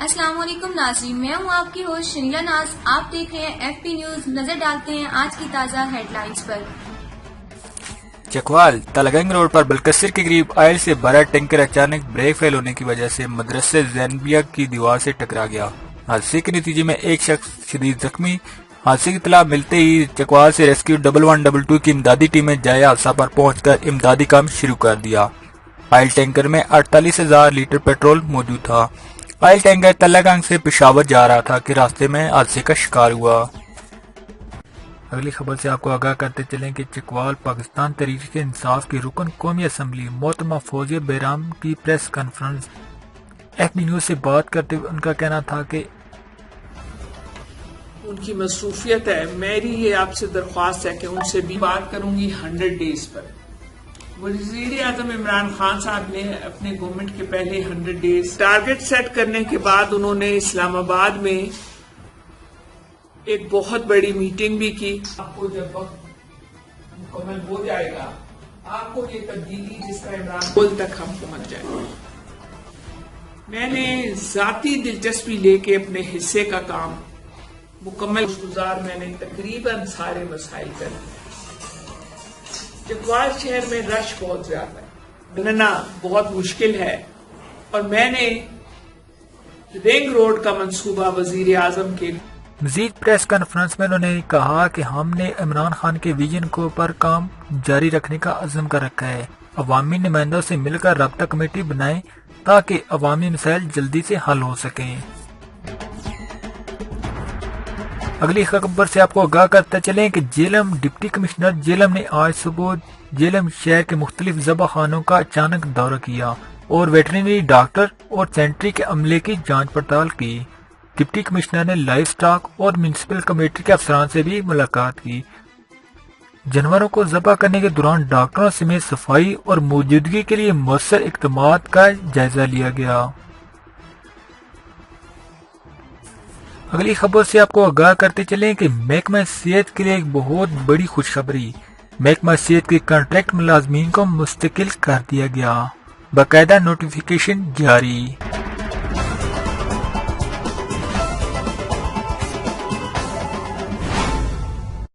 السلام علیکم ناظرین، میں ہوں آپ کی ہوسٹ شنیلا ناز۔ آپ دیکھ رہے ہیں ایف پی نیوز۔ نظر ڈالتے ہیں آج کی تازہ ہیڈ لائنز پر۔ چکوال تلگنگ روڈ پر بلکسر کے قریب آئل سے بھرا ٹینکر اچانک بریک فیل ہونے کی وجہ سے مدرسہ زینبیہ کی دیوار سے ٹکرا گیا۔ حادثے کے نتیجے میں ایک شخص شدید زخمی۔ حادثے کی اطلاع ملتے ہی چکوال سے ریسکیو 1122 کی امدادی ٹیمیں جائے حادثہ پر پہنچ کر امدادی کام شروع کر دیا۔ آئل ٹینکر میں 48,000 لیٹر پیٹرول موجود تھا۔ آئل ٹینکر تلگنگ سے پشاور جا رہا تھا کہ راستے میں حادثے کا شکار ہوا۔ اگلی خبر سے آپ کو آگاہ کرتے چلیں کہ چکوال پاکستان تحریک انصاف کی رکن قومی اسمبلی محترمہ فوزیہ بیرم کی press conference. F B news سے بات کرتے ہوئے ان کا کہنا تھا کہ ان کی مصروفیت ہے، میری یہ آپ سے درخواست ہے کہ ان سے بھی بات کروں گی 100 ڈیز پر۔ وزیر اعظم عمران خان صاحب نے اپنے گورنمنٹ کے پہلے 100 ڈیز ٹارگٹ سیٹ کرنے کے بعد انہوں نے اسلام آباد میں ایک بہت بڑی میٹنگ بھی کی۔ آپ کو جب وقت مکمل ہو جائے گا، آپ کو یہ تبدیلی جس کا عمران کل تک ہم پہنچ جائیں گے۔ میں نے ذاتی دلچسپی لے کے اپنے حصے کا کام مکمل گزار میں نے تقریباً سارے مسائل کر دیے۔ چکوال شہر میں رش بہت زیادہ ہے، بننا بہت مشکل ہے، اور میں نے رنگ روڈ کا منصوبہ وزیر اعظم کے مزید پریس کانفرنس میں انہوں نے کہا کہ ہم نے عمران خان کے ویژن کو پر کام جاری رکھنے کا عزم کر رکھا ہے۔ عوامی نمائندوں سے مل کر رابطہ کمیٹی بنائیں تاکہ عوامی مسائل جلدی سے حل ہو سکیں۔ اگلی خبر سے آپ کو آگاہ کرتے چلیں کہ جیلم ڈپٹی کمشنر جیلم نے آج صبح جیلم شہر کے مختلف ذبح خانوں کا اچانک دورہ کیا اور ویٹرنری ڈاکٹر اور سینٹری کے عملے کی جانچ پڑتال کی۔ ڈپٹی کمشنر نے لائف سٹاک اور میونسپل کمیٹی کے افسران سے بھی ملاقات کی۔ جانوروں کو ذبح کرنے کے دوران ڈاکٹروں سمیت صفائی اور موجودگی کے لیے مؤثر اقدامات کا جائزہ لیا گیا۔ اگلی خبر سے آپ کو آگاہ کرتے چلیں کہ محکمہ صحت کے لیے ایک بہت بڑی خوشخبری۔ محکمہ صحت کے کانٹریکٹ ملازمین کو مستقل کر دیا گیا، باقاعدہ نوٹیفیکیشن جاری۔